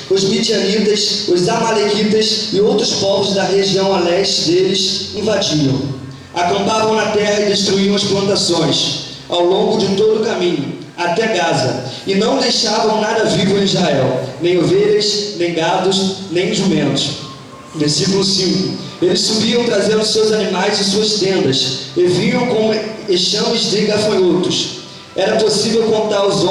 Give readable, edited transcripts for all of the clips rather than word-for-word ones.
os midianitas, os amalequitas e outros povos da região a leste deles invadiam. Acampavam na terra e destruíam as plantações, ao longo de todo o caminho, até Gaza, e não deixavam nada vivo em Israel, nem ovelhas, nem gados, nem jumentos. Versículo 5. Eles subiam trazendo seus animais e suas tendas, e vinham com enxames de gafanhotos. Era impossível contar os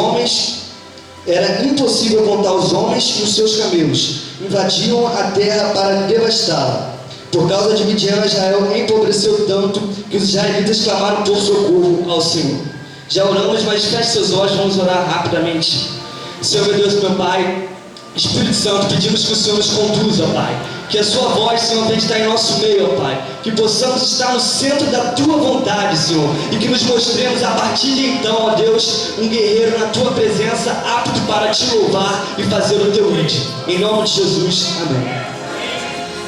homens e os seus camelos. Invadiam a terra para devastá-la. Por causa de Midian, Israel empobreceu tanto que os israelitas clamaram por socorro ao Senhor. Já oramos, mas feche seus olhos, vamos orar rapidamente. Senhor, meu Deus, meu Pai, Espírito Santo, pedimos que o Senhor nos conduza, Pai. Que a sua voz, Senhor, venha estar em nosso meio, ó Pai. Que possamos estar no centro da tua vontade, Senhor. E que nos mostremos a partir de então, ó Deus, um guerreiro na tua presença, apto para te louvar e fazer o teu ídolo. Em nome de Jesus, amém.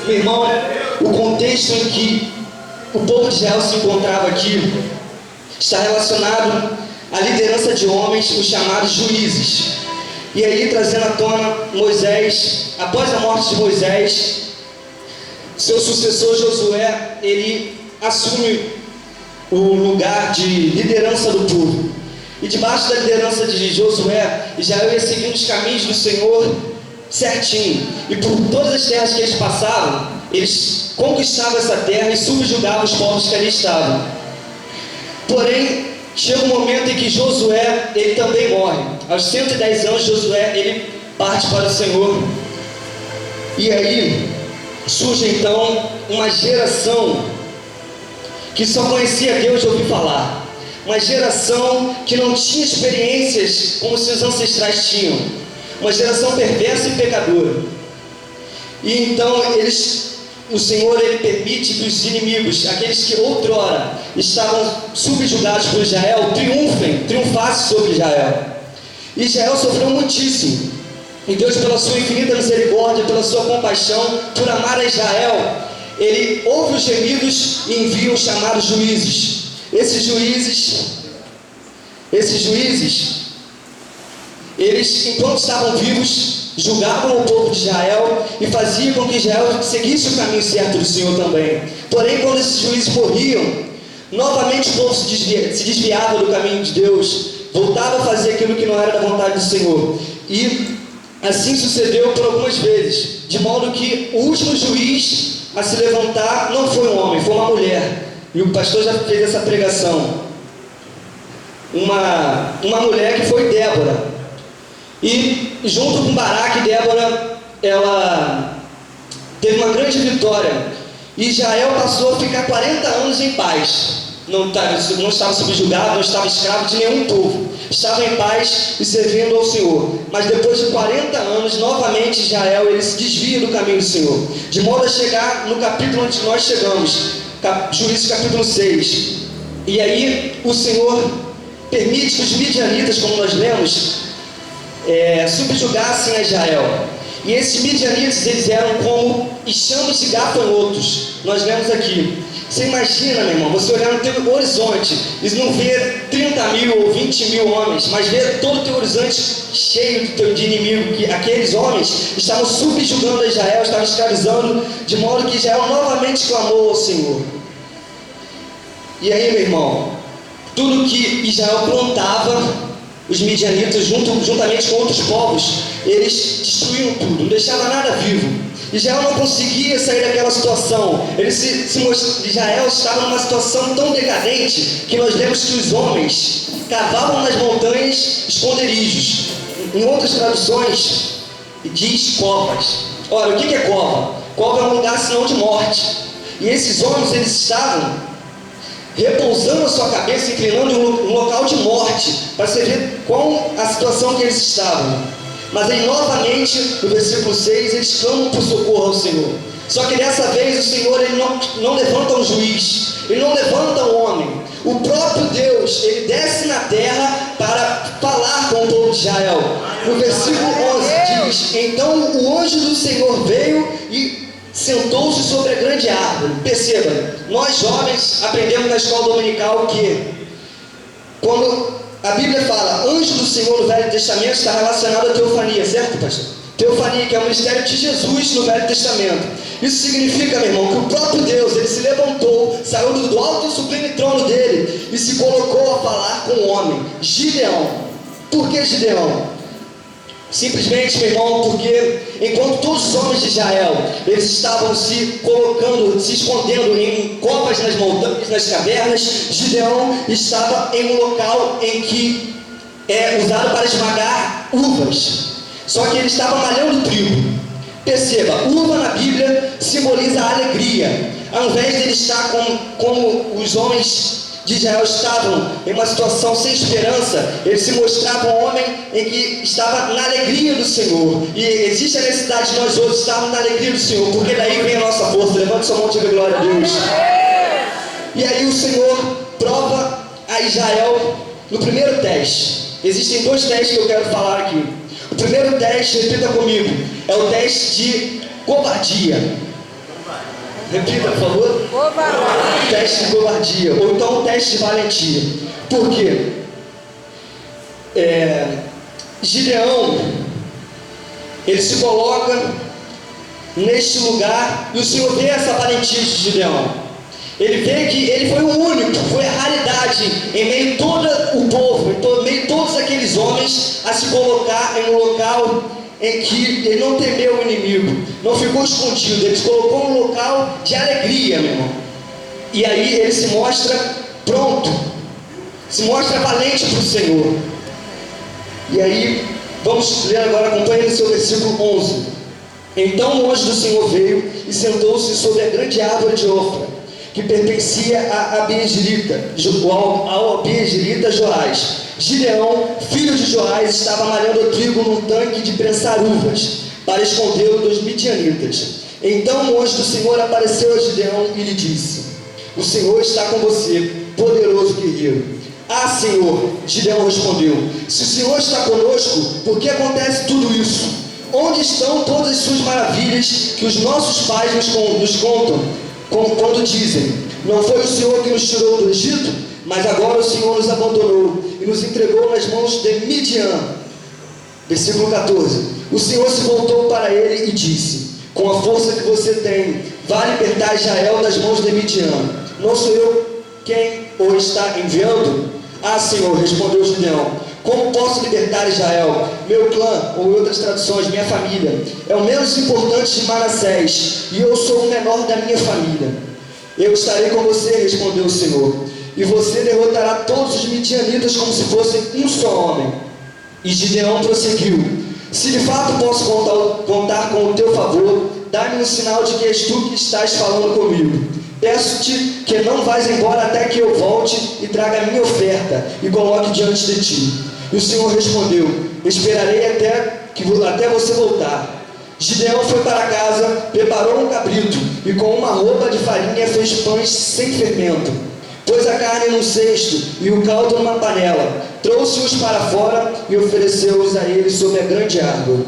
Meu irmão, o contexto em que o povo de Israel se encontrava aqui está relacionado à liderança de homens, os chamados juízes. E aí, trazendo à tona Moisés, após a morte de Moisés, seu sucessor Josué, ele assume o lugar de liderança do povo. E debaixo da liderança de Josué, Israel ia seguindo os caminhos do Senhor certinho. E por todas as terras que eles passavam, eles conquistavam essa terra e subjugavam os povos que ali estavam. Porém, chega um momento em que Josué, ele também morre. Aos 110 anos, Josué, ele parte para o Senhor. E aí, surge então uma geração que só conhecia Deus de ouvir falar. Uma geração que não tinha experiências como seus ancestrais tinham. Uma geração perversa e pecadora. E então, o Senhor, ele permite que os inimigos, aqueles que outrora estavam subjugados por Israel, triunfassem sobre Israel. Israel sofreu muitíssimo. E Deus, pela sua infinita misericórdia, pela sua compaixão, por amar a Israel, ele ouve os gemidos e envia os chamados juízes. Esses juízes, eles, enquanto estavam vivos, julgavam o povo de Israel e faziam com que Israel seguisse o caminho certo do Senhor também. Porém, quando esses juízes morriam, novamente o povo se desviava do caminho de Deus, voltava a fazer aquilo que não era da vontade do Senhor. E assim sucedeu por algumas vezes, de modo que o último juiz a se levantar não foi um homem, foi uma mulher. E o pastor já fez essa pregação. Uma mulher que foi Débora. E junto com Baraque, Débora, ela teve uma grande vitória. E Israel passou a ficar 40 anos em paz. Não estava subjugado, não estava escravo de nenhum povo. Estava em paz e servindo ao Senhor. Mas depois de 40 anos, novamente Israel, ele se desvia do caminho do Senhor. De modo a chegar no capítulo onde nós chegamos, Juízes capítulo 6. E aí o Senhor permite que os midianitas, como nós lemos, subjugassem a Israel. E esses midianitas, eles eram como enxames de gafanhotos. Nós lemos aqui. Você imagina, meu irmão, você olhar no teu horizonte e não ver 30 mil ou 20 mil homens, mas ver todo o teu horizonte cheio de inimigo, que aqueles homens estavam subjugando a Israel, estavam escravizando, de modo que Israel novamente clamou ao Senhor. E aí, meu irmão, tudo que Israel plantava, os midianitas, juntamente com outros povos, eles destruíam tudo, não deixavam nada vivo. Israel não conseguia sair daquela situação. Israel estava numa situação tão decadente que nós lemos que os homens cavavam nas montanhas esconderijos. Em outras traduções diz covas. Ora, o que é cova? Cova é um lugar sinal de morte. E esses homens, eles estavam repousando a sua cabeça, inclinando em um local de morte, para você ver qual a situação que eles estavam. Mas aí novamente, no versículo 6, eles clamam por socorro ao Senhor. Só que dessa vez o Senhor, ele não levanta um juiz, ele não levanta um homem. O próprio Deus, ele desce na terra para falar com o povo de Israel. No versículo 11 diz: então o anjo do Senhor veio e sentou-se sobre a grande árvore. Perceba, nós jovens aprendemos na escola dominical que quando a Bíblia fala anjo do Senhor no Velho Testamento, está relacionado à teofania, certo, pastor? Teofania, que é o ministério de Jesus no Velho Testamento. Isso significa, meu irmão, que o próprio Deus, ele se levantou, saiu do alto e sublime trono dele e se colocou a falar com o homem, Gideão. Por que Gideão? Simplesmente, meu irmão, porque enquanto todos os homens de Israel, eles estavam se colocando, se escondendo em covas nas montanhas, nas cavernas, Gideão estava em um local em que é usado para esmagar uvas. Só que ele estava malhando trigo. Perceba, uva na Bíblia simboliza a alegria. Ao invés de ele estar como os homens de Israel estavam em uma situação sem esperança, ele se mostrava um homem em que estava na alegria do Senhor. E existe a necessidade de nós hoje estarmos na alegria do Senhor, porque daí vem a nossa força. Levante sua mão e diga glória a Deus. E aí o Senhor prova a Israel no primeiro teste. Existem 2 testes que eu quero falar aqui. O primeiro teste, repita comigo, é o teste de covardia. Repita, por favor. Covardia. Teste de covardia, ou então teste de valentia. Por quê? Gideão, ele se coloca neste lugar e o Senhor vê essa valentia de Gideão. Ele vê que ele foi o único, foi a raridade em meio a todo o povo, em meio a todos aqueles homens, a se colocar em um local em que ele não temeu o inimigo, não ficou escondido, ele se colocou em um local de alegria, meu irmão. E aí ele se mostra pronto, se mostra valente para o Senhor. E aí, vamos ler agora, acompanhe no seu versículo 11. Então o anjo do Senhor veio e sentou-se sobre a grande árvore de Ofra, que pertencia a ao Abiezerita Joás. Gideão, filho de Joás, estava malhando o trigo num tanque de prensar uvas, para escondê-lo dos midianitas. Então o anjo do Senhor apareceu a Gideão e lhe disse: o Senhor está com você, poderoso guerreiro. Ah, Senhor, Gideão respondeu, se o Senhor está conosco, por que acontece tudo isso? Onde estão todas as suas maravilhas que os nossos pais nos contam, quando dizem, não foi o Senhor que nos tirou do Egito? Mas agora o Senhor nos abandonou e nos entregou nas mãos de Midian. Versículo 14. O Senhor se voltou para ele e disse, com a força que você tem, vai libertar Israel das mãos de Midian. Não sou eu quem o está enviando? Ah, Senhor, respondeu Gideão, como posso libertar Israel? Meu clã, ou em outras traduções, minha família, é o menos importante de Manassés, e eu sou o menor da minha família. Eu estarei com você, respondeu o Senhor, e você derrotará todos os midianitas como se fossem um só homem. E Gideão prosseguiu, se de fato posso contar com o teu favor, dá-me um sinal de que és tu que estás falando comigo. Peço-te que não vás embora até que eu volte e traga a minha oferta e coloque diante de ti. E o Senhor respondeu, esperarei até você voltar. Gideão foi para casa, preparou um cabrito e com uma roupa de farinha fez pães sem fermento. Pôs a carne num cesto e o caldo numa panela. Trouxe-os para fora e ofereceu-os a ele sob a grande árvore.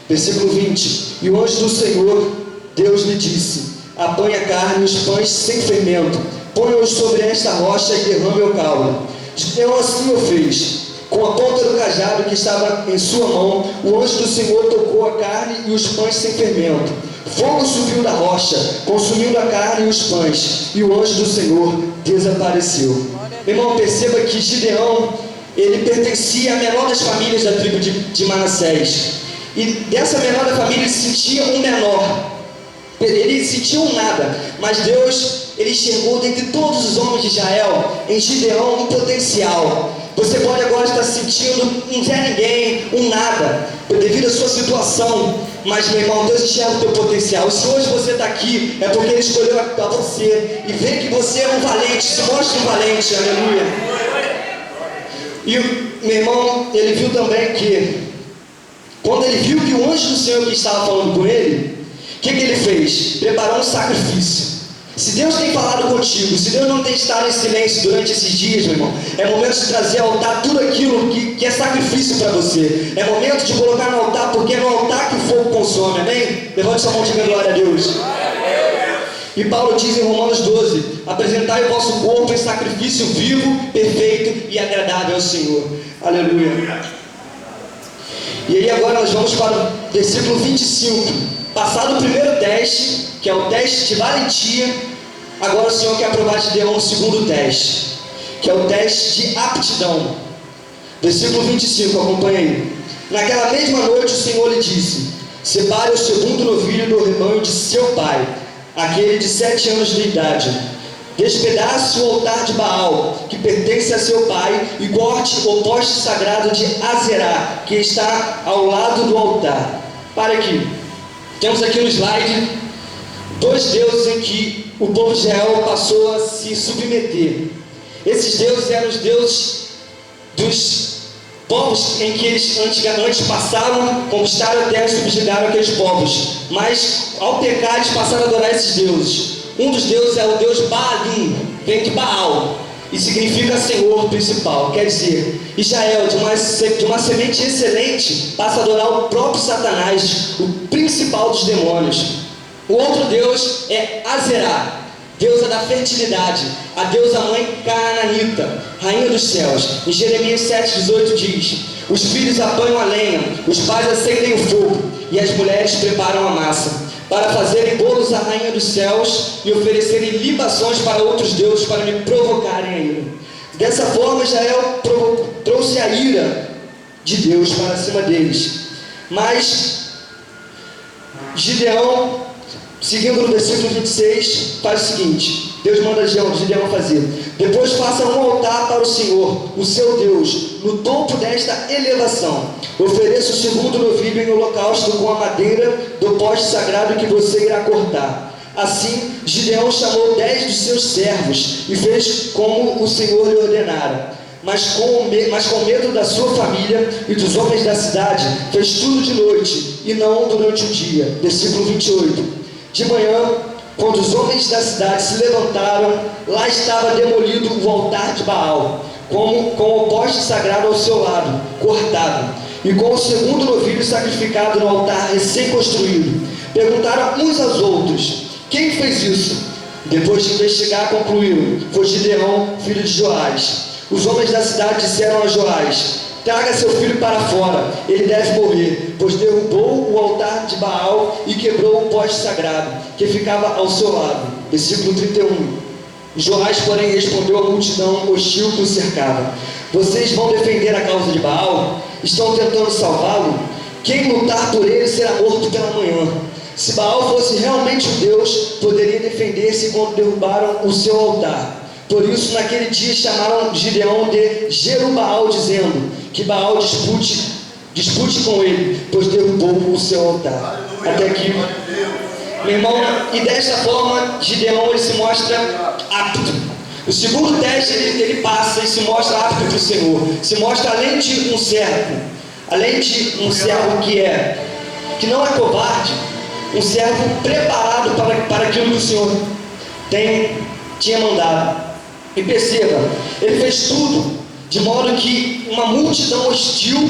Versículo 20. E o anjo do Senhor, Deus lhe disse, apanhe a carne e os pães sem fermento, ponha-os sobre esta rocha e derrame o caldo. Gideão assim o fez. Com a ponta do cajado que estava em sua mão, o anjo do Senhor tocou a carne e os pães sem fermento. Fogo subiu da rocha, consumindo a carne e os pães, e o anjo do Senhor desapareceu. Meu irmão, perceba que Gideão, ele pertencia à menor das famílias da tribo de Manassés. E dessa menor da família ele se sentia um menor. Ele sentia um nada, mas Deus, ele enxergou dentre todos os homens de Israel, em Gideão, um potencial. Você pode agora estar sentindo um Zé Ninguém, um nada, devido à sua situação, mas meu irmão, Deus enxerga o teu potencial. E se hoje você está aqui, é porque Ele escolheu a você, e vê que você é um valente, se mostra um valente, aleluia. E meu irmão, ele viu também que, quando ele viu que o anjo do Senhor que estava falando com ele, o que ele fez? Preparou um sacrifício. Se Deus tem falado contigo, se Deus não tem estado em silêncio durante esses dias, meu irmão, é momento de trazer ao altar tudo aquilo que é sacrifício para você. É momento de colocar no altar, porque é no altar que o fogo consome, amém? Levante sua mão e diga glória a Deus. E Paulo diz em Romanos 12, apresentai o vosso corpo em sacrifício vivo, perfeito e agradável ao Senhor. Aleluia. E aí agora nós vamos para o versículo 25. Passado o primeiro teste, que é o teste de valentia, agora o Senhor quer provar Gideão o segundo teste, que é o teste de aptidão. Versículo 25, acompanha aí. Naquela mesma noite o Senhor lhe disse: separe o segundo novilho do rebanho de seu pai, aquele de 7 anos de idade. Despedace o altar de Baal, que pertence a seu pai, e corte o poste sagrado de Azerá, que está ao lado do altar. Para aqui. Temos aqui no slide 2 deuses em que o povo de Israel passou a se submeter. Esses deuses eram os deuses dos povos em que eles antigamente passaram, conquistaram a terra e subjugaram aqueles povos. Mas ao pecar eles passaram a adorar esses deuses. Um dos deuses é o deus Baalim, vem de Baal, e significa Senhor principal. Quer dizer, Israel, de uma semente excelente, passa a adorar o próprio Satanás, o principal dos demônios. O outro deus é Azerá, deusa da fertilidade, a deusa mãe Canaanita, rainha dos céus. Em Jeremias 7,18 diz: os filhos apanham a lenha, os pais acendem o fogo, e as mulheres preparam a massa, para fazerem bolos à rainha dos céus e oferecerem libações para outros deuses, para me provocarem a ira. Dessa forma Israel trouxe a ira de Deus para cima deles. Mas Gideão, seguindo no versículo 26, faz o seguinte: Deus manda Gideão fazer: depois faça um altar para o Senhor, o seu Deus, no topo desta elevação. Ofereça o segundo novilho em holocausto com a madeira do poste sagrado que você irá cortar. Assim, Gideão chamou 10 dos seus servos e fez como o Senhor lhe ordenara. Mas com medo da sua família e dos homens da cidade, fez tudo de noite e não durante o dia. Versículo 28. De manhã, quando os homens da cidade se levantaram, lá estava demolido o altar de Baal, com o poste sagrado ao seu lado, cortado, e com o segundo novilho sacrificado no altar recém-construído. Perguntaram uns aos outros: quem fez isso? Depois de investigar, concluíram: foi Gideão, filho de Joás. Os homens da cidade disseram a Joás: traga seu filho para fora, ele deve morrer, pois derrubou o altar de Baal e quebrou o poste sagrado, que ficava ao seu lado. Versículo 31. Joás, porém, respondeu à multidão hostil que o cercava: vocês vão defender a causa de Baal? Estão tentando salvá-lo? Quem lutar por ele será morto pela manhã. Se Baal fosse realmente um Deus, poderia defender-se quando derrubaram o seu altar. Por isso, naquele dia chamaram Gideão de Jerubbaal, dizendo: que Baal dispute com ele, pois derrubou o seu altar. Até aqui, meu irmão, e desta forma Gideão ele se mostra apto. O segundo teste ele passa e se mostra apto para o Senhor. Se mostra além de um servo que não é covarde, um servo preparado para aquilo que o Senhor tinha mandado. E perceba, ele fez tudo de modo que uma multidão hostil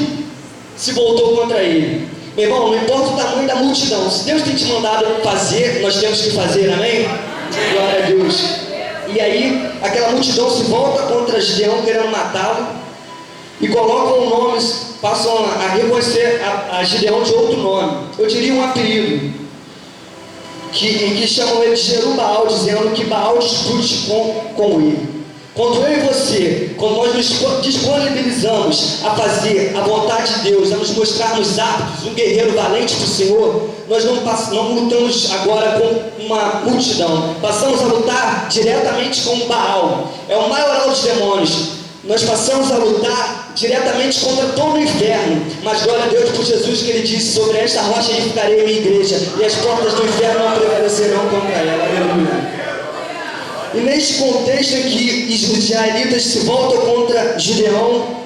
se voltou contra ele. Meu irmão, não importa o tamanho da multidão, se Deus tem te mandado fazer, nós temos que fazer, amém? Glória a Deus. E aí, aquela multidão se volta contra Gideão, querendo matá-lo, e colocam o nome, passam a reconhecer a Gideão de outro nome. Eu diria um apelido, em que chamam ele de Jerubbaal, dizendo que Baal dispute com ele. Quando eu e você, quando nós nos disponibilizamos a fazer a vontade de Deus, a nos mostrarmos aptos, um guerreiro valente para o Senhor, nós não lutamos agora com uma multidão, passamos a lutar diretamente com Baal, é o maior dos demônios. Nós passamos a lutar diretamente contra todo o inferno, mas glória a Deus por Jesus, que ele disse: sobre esta rocha edificarei a minha igreja, e as portas do inferno não prevalecerão contra ela. Aleluia. E neste contexto em que os israelitas se voltam contra Gideão,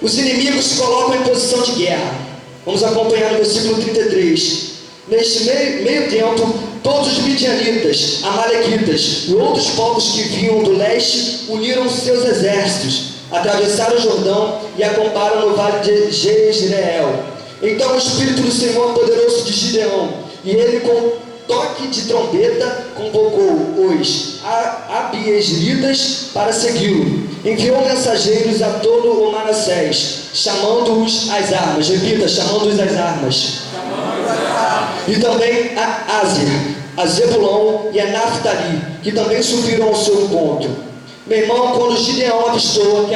os inimigos se colocam em posição de guerra. Vamos acompanhar no versículo 33. Neste meio tempo, todos os midianitas, amalequitas e outros povos que vinham do leste uniram seus exércitos, atravessaram o Jordão e acamparam no vale de Jezreel. Então o Espírito do Senhor apoderou-se de Gideão, e ele, com toque de trombeta, convocou os abiesritas para segui-lo. Enviou mensageiros a todo o Manassés, chamando-os às armas. Repita, chamando-os às armas. E também a Áser, a Zebulon e a Naftali, que também subiram ao seu encontro. Meu irmão, quando Gideão avistou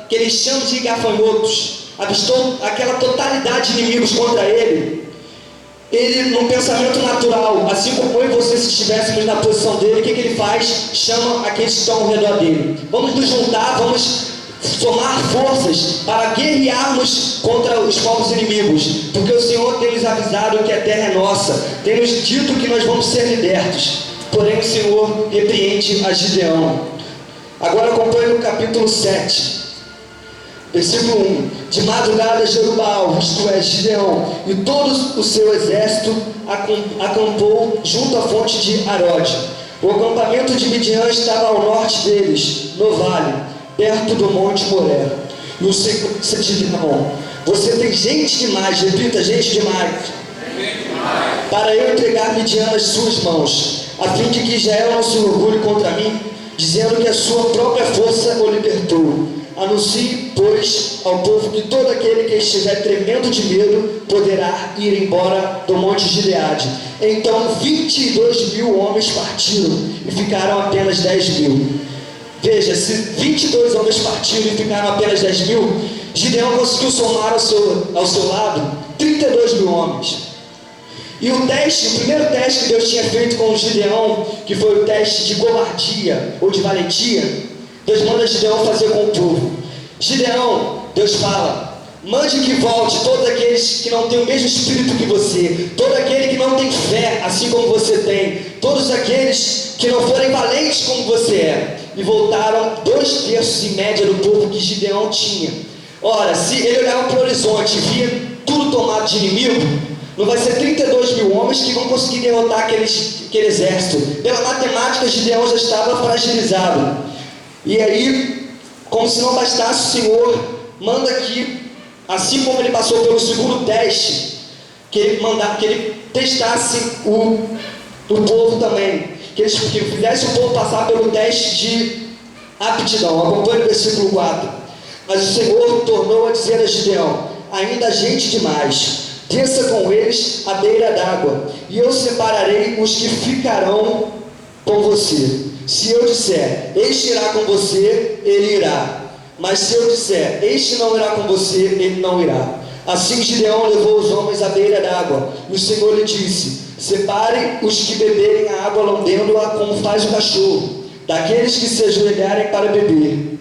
aquele enxame de gafanhotos, avistou aquela totalidade de inimigos contra ele, num pensamento natural, assim como eu e você, se estivéssemos na posição dele, o que ele faz? Chama aqueles que estão ao redor dele. Vamos nos juntar, vamos somar forças para guerrearmos contra os povos inimigos, porque o Senhor tem nos avisado que a terra é nossa, tem nos dito que nós vamos ser libertos. Porém o Senhor repreende a Gideão. Agora acompanhe no capítulo 7, versículo 1. De madrugada Jerubbaal, isto é, Gideão, e todo o seu exército acampou junto à fonte de Arode. O acampamento de Midian estava ao norte deles, no vale, perto do monte Moré. E o Senhor disse: Gideão, você tem gente demais, repita, gente demais, para eu entregar Midian nas suas mãos, a fim de que Israel não se orgulhe contra mim, dizendo que a sua própria força o libertou. Anuncie, pois, ao povo que todo aquele que estiver tremendo de medo poderá ir embora do monte Gileade. Então 22.000 homens partiram e ficaram apenas 10.000. Veja, se 22 homens partiram e ficaram apenas 10.000, Gideão conseguiu somar ao seu lado 32.000 homens. E o primeiro teste que Deus tinha feito com o Gideão, que foi o teste de covardia ou de valentia, Deus manda Gideão fazer com o povo. Gideão, Deus fala: mande que volte todos aqueles que não têm o mesmo espírito que você, todo aquele que não tem fé assim como você tem, todos aqueles que não forem valentes como você é. E voltaram 2/3 em média do povo que Gideão tinha. Ora, se ele olhava para o horizonte e via tudo tomado de inimigo, não vai ser 32.000 homens que vão conseguir derrotar aquele exército. Pela matemática, Gideão já estava fragilizado. E aí, como se não bastasse, o Senhor manda que, assim como ele passou pelo segundo teste, que ele testasse o povo também, que fizesse o povo passar pelo teste de aptidão. Acompanhe o versículo 4. Mas o Senhor tornou a dizer a Gideão: ainda há gente demais, desça com eles à beira d'água, e eu separarei os que ficarão com você. Se eu disser, este irá com você, ele irá. Mas se eu disser, este não irá com você, ele não irá. Assim Gideão levou os homens à beira d'água, e o Senhor lhe disse: separe os que beberem a água lambendo-a como faz o cachorro, daqueles que se ajoelharem para beber.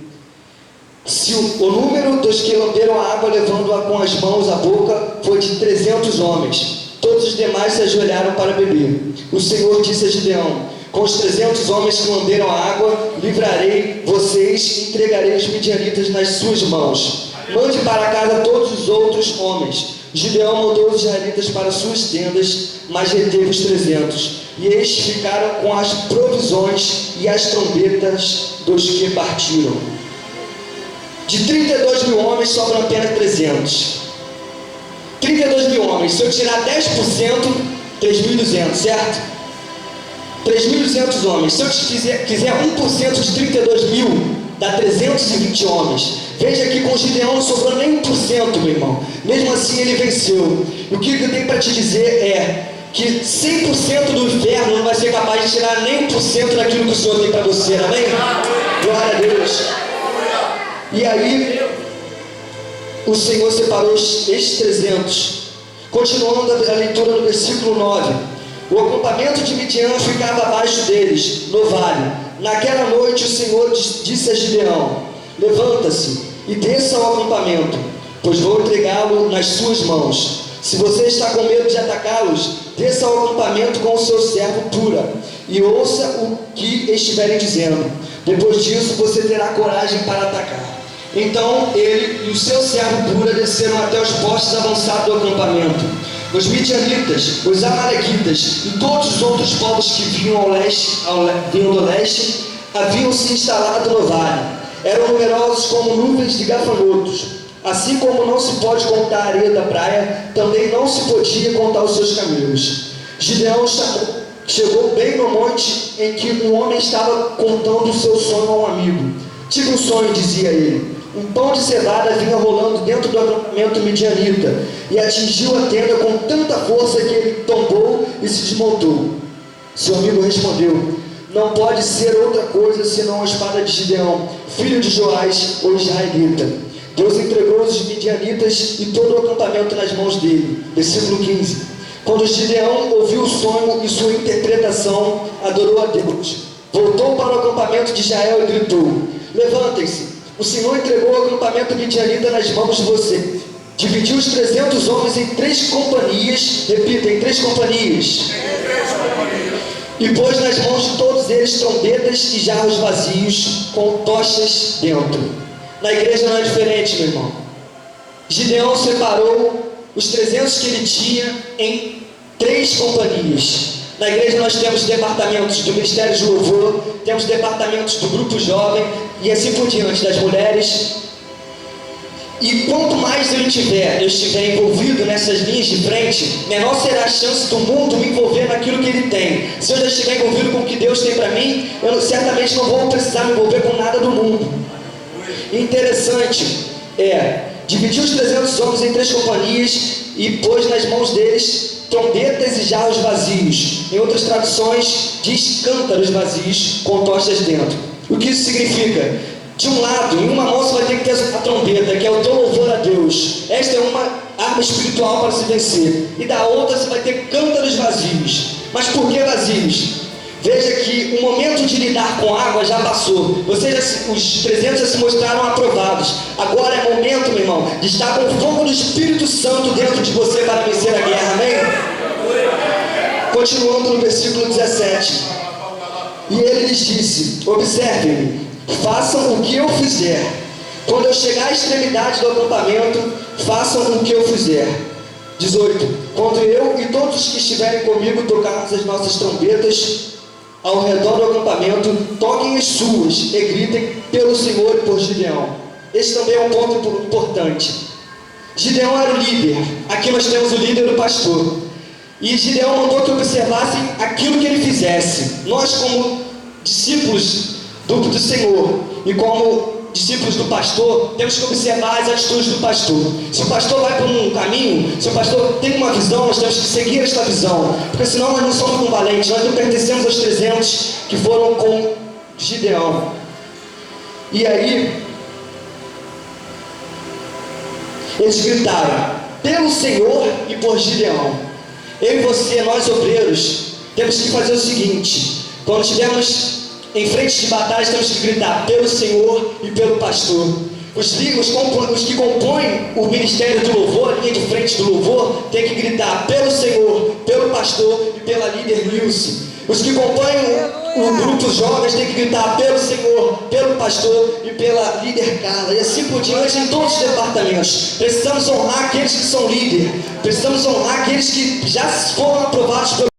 Se o número dos que lamberam a água levando-a com as mãos à boca foi de 300 homens, todos os demais se ajoelharam para beber. O Senhor disse a Gideão: com os 300 homens que lamberam a água, livrarei vocês e entregarei os midianitas nas suas mãos. Mande para casa todos os outros homens. Gideão mandou os israelitas para suas tendas, mas reteve os 300. E estes ficaram com as provisões e as trombetas dos que partiram. De 32.000 homens, sobram apenas 300. 32.000 homens. Se eu tirar 10%, 3.200, certo? 3.200 homens. Se eu quiser 1% de 32.000, dá 320 homens. Veja que com Gideão não sobrou nem 1%, meu irmão. Mesmo assim ele venceu. E o que eu tenho para te dizer é que 100% do inferno não vai ser capaz de tirar nem 1% daquilo que o Senhor tem para você. Amém? Glória a Deus. E aí o Senhor separou estes 300. Continuando a leitura no versículo 9. O acampamento de Midian ficava abaixo deles, no vale. Naquela noite o Senhor disse a Gideão: levanta-se e desça ao acampamento, pois vou entregá-lo nas suas mãos. Se você está com medo de atacá-los, desça ao acampamento com o seu servo Pura, e ouça o que estiverem dizendo. Depois disso você terá coragem para atacar. Então ele e o seu servo Pura desceram até os postos avançados do acampamento. Os midianitas, os amalequitas e todos os outros povos que vinham do leste haviam se instalado no vale. Eram numerosos como nuvens de gafanhotos. Assim como não se pode contar a areia da praia, também não se podia contar os seus camelos. Gideão chegou bem no monte em que um homem estava contando o seu sonho a um amigo. Tive um sonho, dizia ele. Um pão de cevada vinha rolando dentro do acampamento midianita e atingiu a tenda com tanta força que ele tombou e se desmontou. Seu amigo respondeu: não pode ser outra coisa senão a espada de Gideão, filho de Joás, o israelita. Deus entregou os midianitas e todo o acampamento nas mãos dele. Versículo 15. Quando Gideão ouviu o sonho e sua interpretação, adorou a Deus. Voltou para o acampamento de Israel e gritou: levantem-se, o Senhor entregou o acampamento midianita nas mãos de você. Dividiu os 300 homens em 3 companhias, repita, em 3 companhias. E pôs nas mãos de todos eles trombetas e jarros vazios com tochas dentro. Na igreja não é diferente, meu irmão. Gideão separou os 300 que ele tinha em 3 companhias. Na igreja nós temos departamentos do Ministério de Louvor, temos departamentos do Grupo Jovem e assim por diante, das mulheres. E quanto mais eu estiver envolvido nessas linhas de frente, menor será a chance do mundo me envolver naquilo que ele tem. Se eu já estiver envolvido com o que Deus tem para mim, certamente não vou precisar me envolver com nada do mundo. Interessante dividiu os 300 homens em 3 companhias e pôs nas mãos deles trombetas e jarros vazios. Em outras traduções diz cântaros vazios com tochas dentro. O que isso significa? De um lado, em uma mão você vai ter que ter a trombeta, que é o teu louvor a Deus. Esta é uma arma espiritual para se vencer. E da outra você vai ter cântaros vazios. Mas por que vazios? Veja que o momento de lidar com água já passou. Os 300 já se mostraram aprovados. Agora é momento, meu irmão, de estar com o fogo do Espírito Santo dentro de você para vencer a guerra. Amém? Continuando no versículo 17. E ele lhes disse: observem-me, façam o que eu fizer. Quando eu chegar à extremidade do acampamento, façam o que eu fizer. 18. Quando eu e todos os que estiverem comigo tocarmos as nossas trombetas ao redor do acampamento, toquem as suas e gritem pelo Senhor e por Gideão. Esse também é um ponto importante. Gideão era o líder. Aqui nós temos o líder do pastor. E Gideão mandou que observassem aquilo que ele fizesse. Nós, como discípulos do Senhor e como discípulos do pastor, temos que observar as atitudes do pastor. Se o pastor vai por um caminho, se o pastor tem uma visão, nós temos que seguir esta visão, porque senão nós não somos valentes, nós não pertencemos aos 300 que foram com Gideão. E aí eles gritaram pelo Senhor e por Gideão. Eu e você, nós obreiros, temos que fazer o seguinte: quando estivermos em frente de batalhas, temos que gritar pelo Senhor e pelo pastor. Os que compõem o ministério do louvor, a linha de frente do louvor, tem que gritar pelo Senhor, pelo pastor e pela líder Nilce. Os que compõem o grupo jovens têm que gritar pelo Senhor, pelo pastor e pela líder Carla. E assim por diante em todos os departamentos. Precisamos honrar aqueles que são líderes. Precisamos honrar aqueles que já foram aprovados pelo